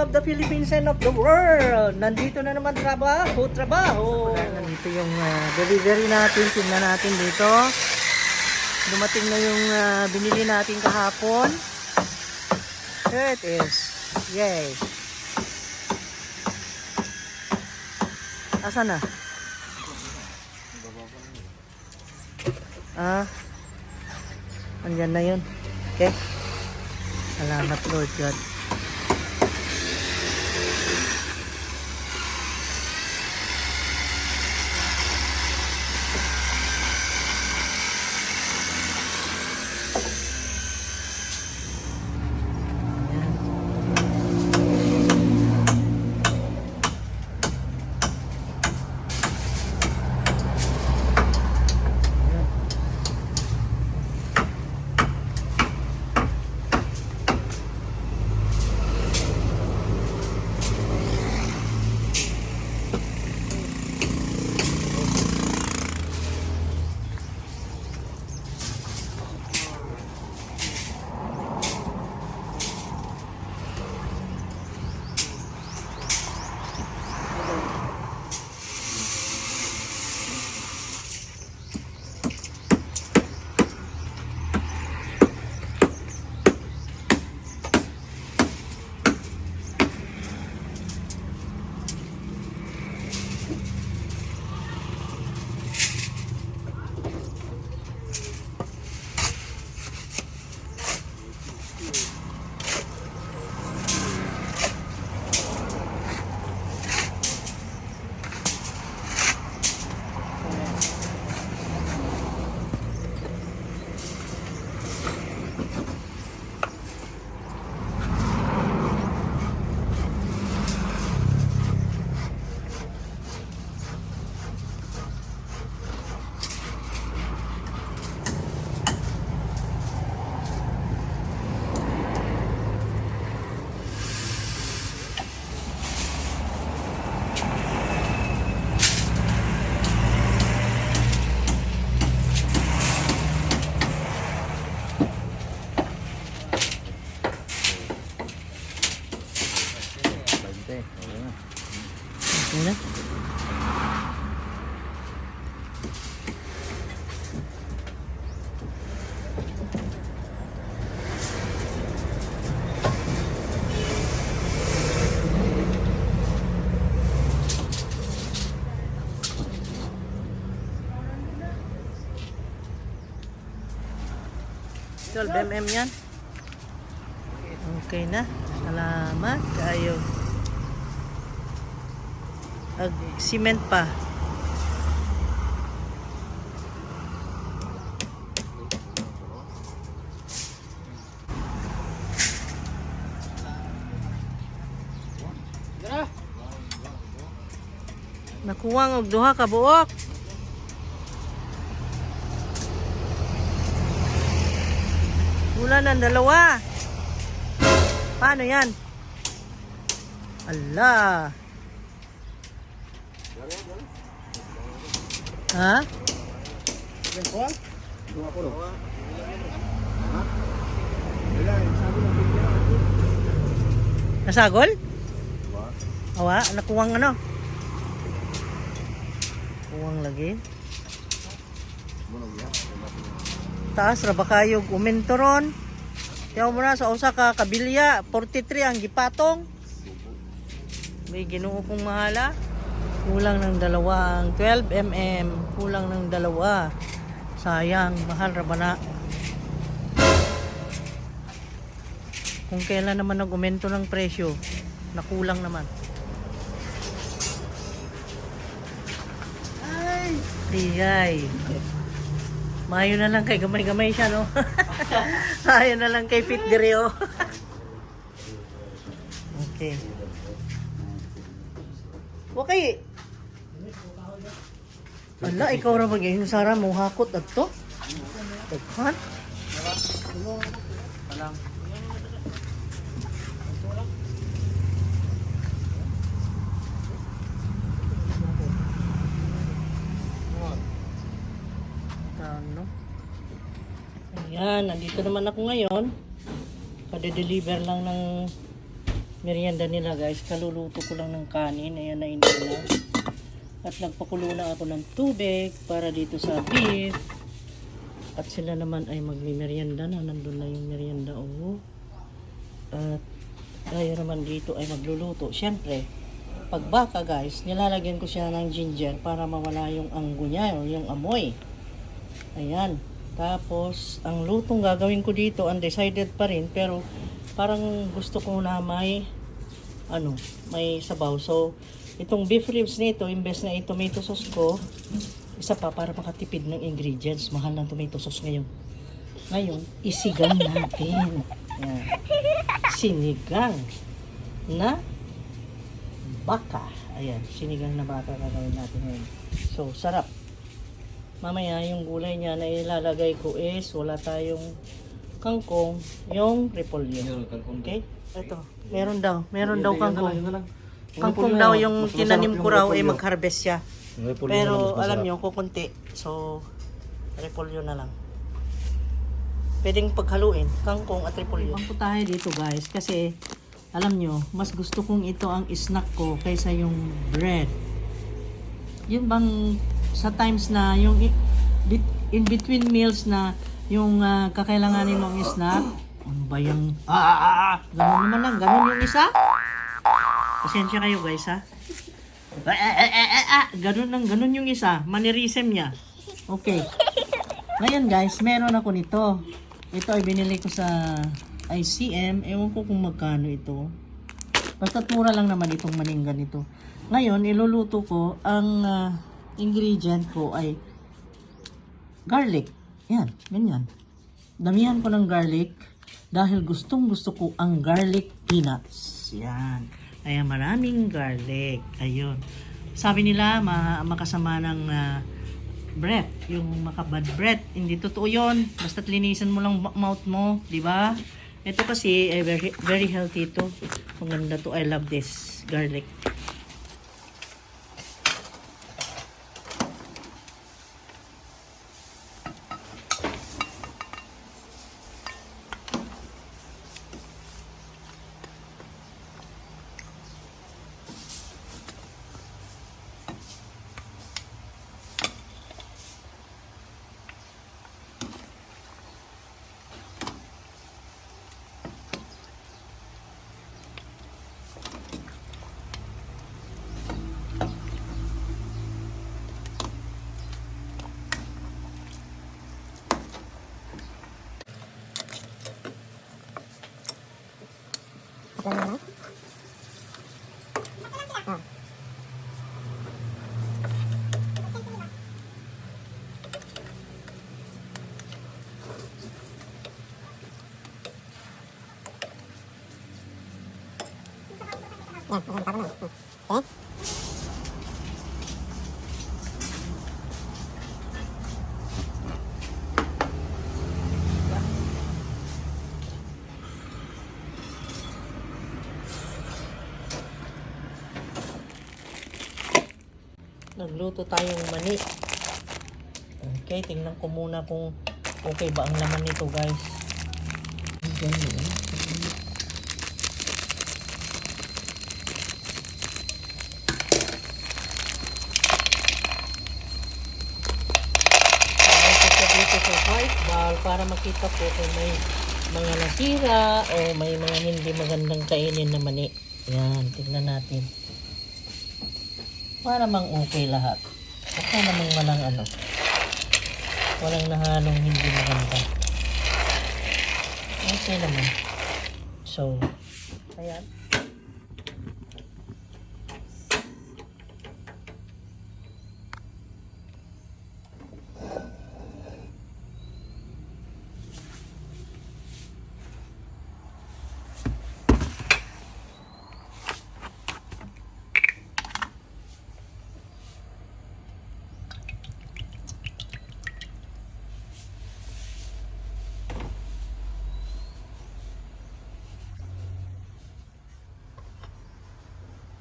of the Philippines and of the world. Nandito na naman trabaho. Nandito yung delivery natin. Tingnan natin dito. Dumating na yung binili natin kahapon. Here it is. Yay. Asa na? Andyan na yun. Okay. Salamat Lord God. Okay na. MM yan. Okay na. Salamat kayo. Cement pa. Nakuwang og duha ka buok. Wala nang dalawa. Paano yan? Allah. Ha? Nasagol? Awa, nakuwang ano? Kuwang lagi. Taas ra ba kayo uminto ron? Kaya mo na sa usa ka kabilya 43 ang gipatong. May Ginoo kong mahala. Kulang ng dalawa ang 12mm. Kulang ng dalawa. Sayang, mahal ra ba na? Kung kailan naman nag-aumento ng presyo, nakulang naman. Ay. Mayo na lang kay gamay-gamay siya, no? Mayo na lang kay fit direo. Okay. Okay. Ala, ikaw ra maging Sara mo hakot adto? Taghan? Palang. Ano? Ayan, nandito naman ako ngayon. Pade-deliver lang ng merienda nila guys. Kaluluto ko lang ng kanin. Ayan na ina na. At nagpakulo na ako ng tubig para dito sa beef. At sila naman ay magmi-merienda na. Nandun na yung merienda. Oh. At tayo naman dito ay magluluto. Siyempre, pag baka guys, nilalagyan ko siya ng ginger para mawala yung anggo niya o yung amoy. Ayan. Tapos, ang lutong gagawin ko dito, undecided pa rin. Pero, parang gusto ko na may sabaw. So, itong beef ribs nito, imbes na yung tomato sauce ko, isa pa para makatipid ng ingredients. Mahal ng tomato sauce ngayon. Ngayon, isigang natin. Yan. Sinigang na baka. Ayan, sinigang na baka gagawin natin ngayon. So, sarap. Mamaya, yung gulay niya na ilalagay ko is wala tayong kangkong, yung repolyo. Okay? Ito, meron daw kangkong. Kangkong daw yung tinanim ko raw ay mag-harvest siya. Pero alam nyo, kukunti. So, repolyo na lang. Pwedeng paghaluin, kangkong at repolyo. Ibang po tayo dito guys, kasi alam nyo, mas gusto kong ito ang snack ko kaysa yung bread. Yun bang sa times na yung in between meals na yung kakailanganin mong snack, ano ba yung ganun naman lang, ganun yung isa. Pasensya kayo guys ha. Ganun yung isa. Mannerism niya. Okay. Ngayon guys, meron ako nito. Ito ay binili ko sa ICM. Ewan ko kung magkano ito. Basta mura lang naman itong maninggan ito. Ngayon, iluluto ko. Ang ingredient ko ay garlic. Yan, ganyan. Damihan ko ng garlic dahil gustong gusto ko ang garlic peanuts. Yan. Kaya maraming garlic. Ayun. Sabi nila, makasama ng breath. Yung makabad breath. Hindi totoo yun. Basta't linisan mo lang mouth mo. Diba? Ito kasi, very, very healthy ito. Ang ganda to. I love this. Garlic. Nagluto tayong mani. Okay, tingnan ko muna kung okay ba ang laman nito, guys. Dito sa white ball para makita po kung may mga nasira o may mga hindi magandang kainin na mani. Yan, tingnan natin. Para mang okay lahat. Okay namang walang nahalong hindi maganda. Okay naman. So, ayan.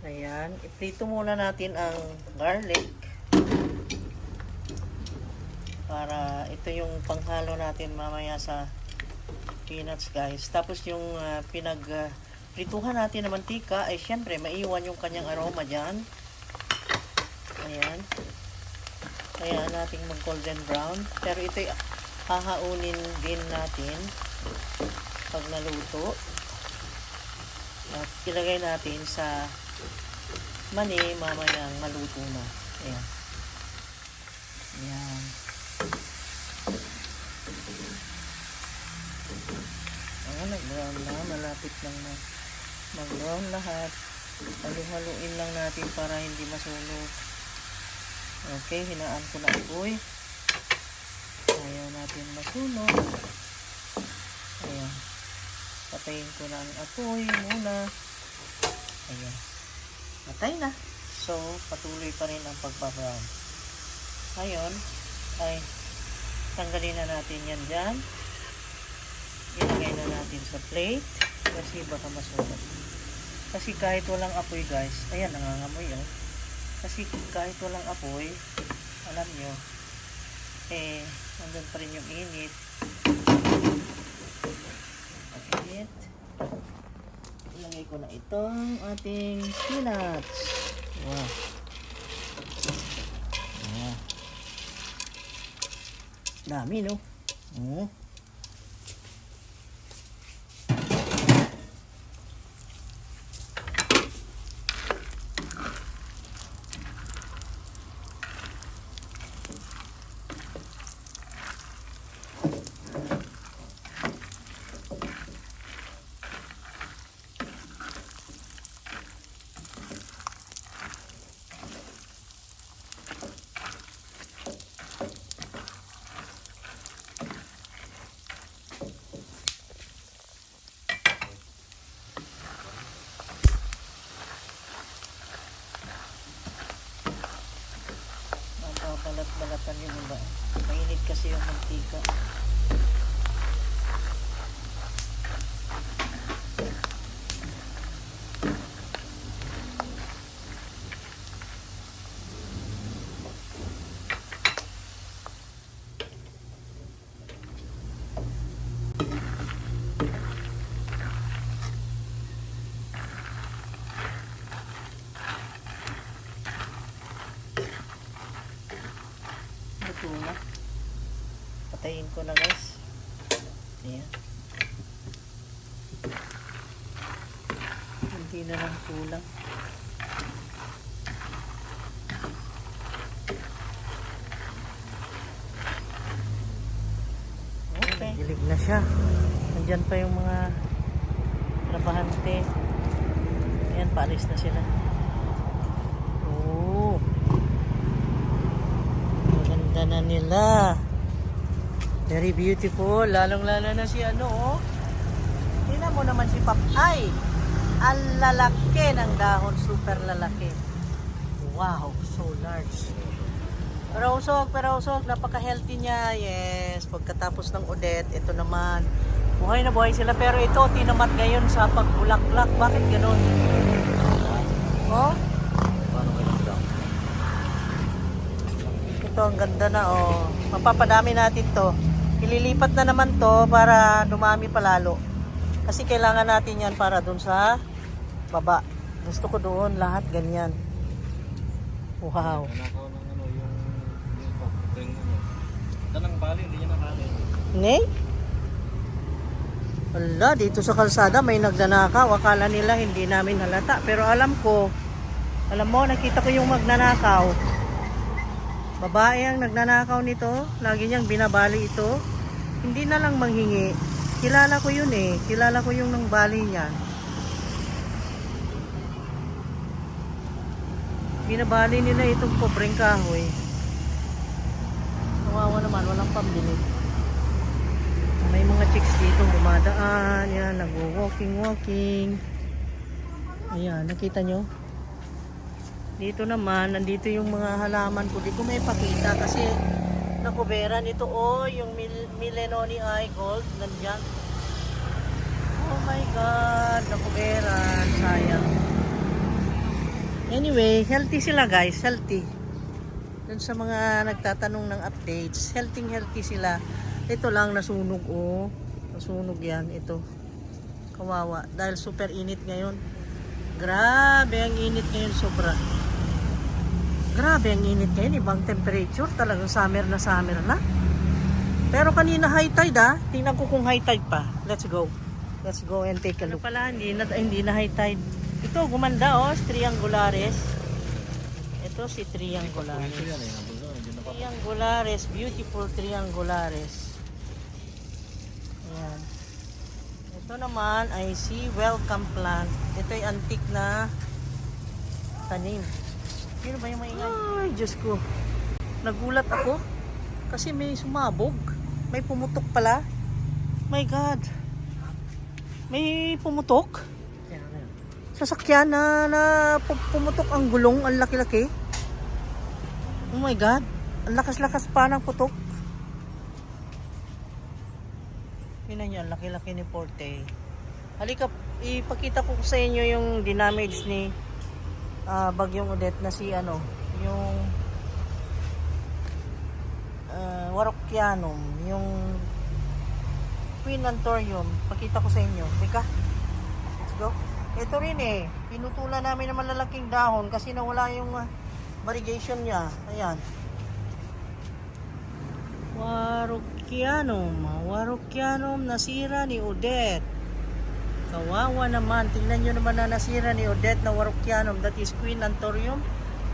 Ayan, iprito muna natin ang garlic para ito yung panghalo natin mamaya sa peanuts guys. Tapos yung prituhan natin ng mantika, ay syempre maiwan yung kanyang aroma dyan. Ayan. Kaya natin mag golden brown. Pero ito'y hahaunin din natin pag naluto. At ilagay natin sa mani mamayang maluto na. Ayan. Ayan. Ayan, nag-brown na. Malapit lang na mag-brown lahat. Halu-haluin lang natin para hindi masunog. Okay, hinaan ko na apoy. Ayaw natin masunog. Ayan. Patayin ko na ang apoy muna. Ayan. Matay na. So, patuloy pa rin ang pagpa-brown. Ngayon, ay tanggalin na natin yan dyan. Ilagay na natin sa plate. Kasi baka masunog. Kasi kahit walang apoy guys, ayan, nangangamoy oh. Kasi kahit walang apoy, alam nyo, nandun pa rin yung init. Init. Ilagay ko na itong ating peanuts. Wow. Wow. Dami, no? Oh. Balat-balatan yung iba. Mainit kasi yung mantika. Na. Patayin ko na guys. Ayan. Hindi na lang kulang. Okay. Dilig na siya. Nandyan pa yung mga trabahante. Ayan, paalis na sila. Oh. Na nila. Very beautiful. Lalong-lalo na si ano, oh. Tingnan mo naman si Papay. Ang lalaki ng dahon. Super lalaki. Wow, so large. Pero usog. Napaka-healthy niya. Yes. Pagkatapos ng udet, ito naman. Buhay na buhay sila. Pero ito, tinamat ngayon sa pagbulaklak. Bakit ganun? Oh? Ito, ang ganda na, oh. Mapapadami natin to. Ililipat na naman to para dumami palalo. Kasi kailangan natin yan para dun sa baba. Gusto ko doon lahat ganyan. Wow. Nanakaw ng ano, yung pagpupring ano. Tanang bali, hindi niya nakanin. Ngay? Wala, dito sa kalsada may nagnanakaw. Akala nila hindi namin halata. Pero alam mo, nakita ko yung magnanakaw. Babae ang nagnanakaw nito. Lagi niyang binabali ito. Hindi na lang manghingi. Kilala ko yun eh. Kilala ko yung nang bali niya. Binabali nila itong pobreng kahoy. Kawawa naman. Walang pambili. May mga chicks dito dumadaan. Yan. Nag-walking. Ayan. Nakita nyo? Dito naman, nandito yung mga halaman ko. Di ko may pakita kasi nakuberan ito. Oh, yung Milenoni Eye Gold. Nandyan. Oh my God. Nakuberan. Sayang. Anyway, healthy sila guys. Healthy. Dun sa mga nagtatanong ng updates. Healthy sila. Ito lang nasunog. Oh. Nasunog yan. Ito. Kawawa. Dahil super init ngayon. Grabe ang init ngayon, sobra. Grabe ang init ngayon. Ibang temperature. Talagang summer na. Pero kanina high tide Tingnan ko kung high tide pa. Let's go. Let's go and take a look. Pala, hindi na high tide. Ito, gumanda triangulares. Ito si triangulares. Triangulares, beautiful triangulares. Ayan. Ito naman ay si welcome plant. Ito ay antique na tanim. Sino ba yung maingay? Ay, Diyos ko. Nagulat ako. Kasi may sumabog. May pumutok pala. My God. May pumutok. Sasakyan na pumutok ang gulong. Ang laki-laki. Oh my God. Ang lakas-lakas pa ng putok. Tingnan nyo, ang laki-laki ni Forte. Halika, ipakita ko sa inyo yung damage ni Bagyong Odette na si yung Warocyanum, yung Queen Anthurium. Pakita ko sa inyo. Teka. Let's go. Ito rin pinutulan namin ng malalaking dahon kasi nawala yung variegation niya. Ayan. Warocyanum nasira ni Odette. Kawawa naman. Tingnan nyo naman na nasira ni Odette na Warocyanum. That is Queen Anthurium.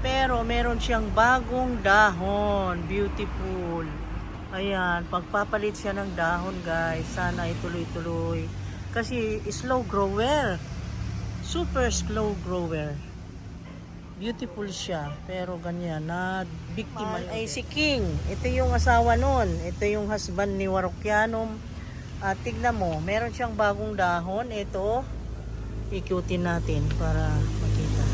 Pero meron siyang bagong dahon. Beautiful. Ayan. Pagpapalit siya ng dahon, guys. Sana ituloy-tuloy. Kasi slow grower. Super slow grower. Beautiful siya. Pero ganyan. Na biktima ay si King. Ito yung asawa nun. Ito yung husband ni Warocyanum. Tignan mo, meron siyang bagong dahon. Ito, ikutin natin para makita.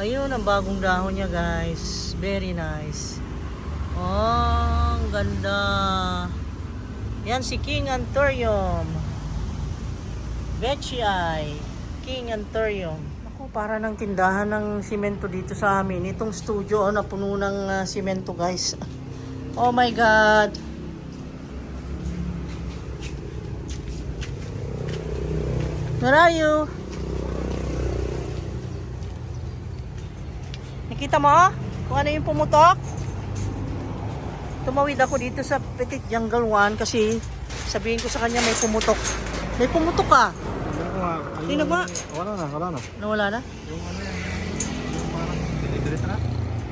Ayun ang bagong dahon niya, guys. Very nice. Oh, ang ganda. Yan si King Anthurium. Vechi King Anthurium. Ako, para ng tindahan ng simento dito sa amin. Itong studio, napuno ng simento, guys. Oh my God. Where are you? Nakita mo kung ano yung pumutok? Tumawid ako dito sa Petit Jungle 1 kasi sabihin ko sa kanya may pumutok. May pumutok ka? Sino ba? Wala na. Nawala na? Yung yan. Yung parang dinidirit na.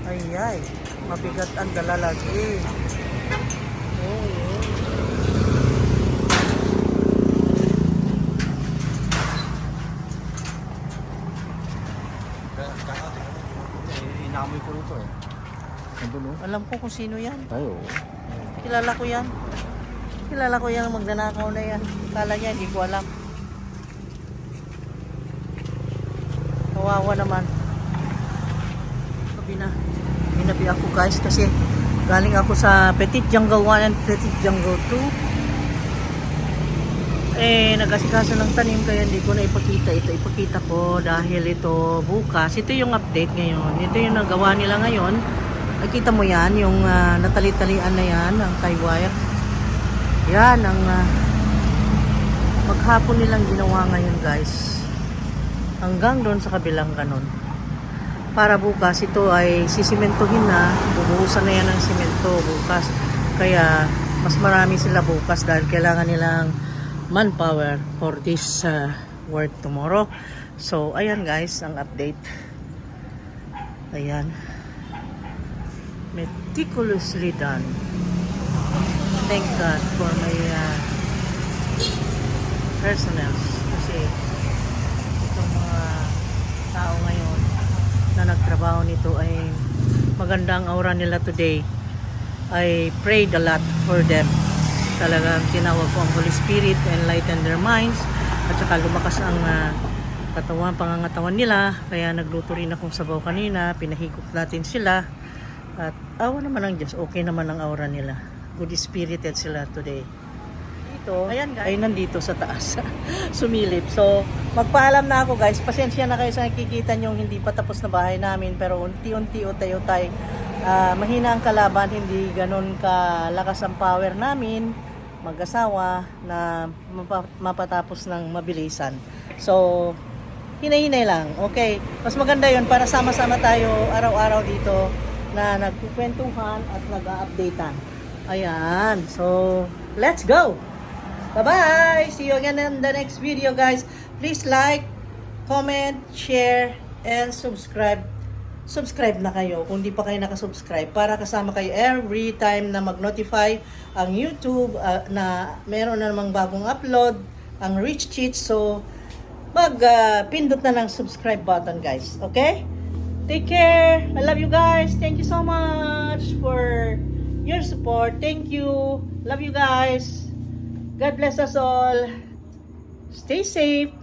Ay, mabigat ang dalalagi. Oo. Inamoy ko rito Nandun Alam ko kung sino yan. Tayo. Kilala ko yan. Kilala ko yan, magnanakaw na yan. Kala niya, hindi ko alam. Kawawa naman. Binabi ako, guys, kasi galing ako sa Petit Jungle 1 and Petit Jungle 2. Nag-asikaso ng tanim kaya hindi ko na ipakita. Ito ipakita ko dahil ito bukas. Ito yung update ngayon. Ito yung nagawa nila ngayon. Nakita mo yan, yung natali-talian na yan, ang tie wire. Yan ang maghapon nilang ginawa ngayon, guys. Hanggang doon sa kabilang ganon. Para bukas ito ay sisimentohin na. Bubuhusan na yan ng simento bukas. Kaya mas marami sila bukas dahil kailangan nilang manpower for this work tomorrow. So, ayan guys, ang update. Ayan. Meticulously done. Thank God for my personnel. Kasi itong mga tao ngayon na nagtrabaho nito ay magandang aura nila today. I prayed a lot for them. Talagang tinawag ko ang Holy Spirit to enlighten their minds at saka lumakas ang pangangatawan nila. Kaya nagluto rin akong sabaw kanina, pinahigop natin sila at awa naman ng Diyos, okay naman ang aura nila. Good spirited sila today. Dito, ayan guys, ay nandito sa taas sumilip. So magpaalam na ako guys, pasensya na kayo sa nakikita nyo hindi pa tapos na bahay namin, pero unti-unti utay-utay. Mahina ang kalaban, hindi ganun kalakas ang power namin. mag-asawa na mapatapos ng mabilisan. So, hinay-hinay lang. Okay, mas maganda yon para sama-sama tayo araw-araw dito na nagkukwentuhan at nag-a-updatean. Ayan. So, let's go! Bye-bye! See you again in the next video, guys. Please like, comment, share, and subscribe. Subscribe na kayo kung di pa kayo nakasubscribe para kasama kayo every time na mag-notify ang YouTube na meron na namang bagong upload, ang Rich Cheats. So, pindot na ng subscribe button, guys. Okay? Take care. I love you guys. Thank you so much for your support. Thank you. Love you guys. God bless us all. Stay safe.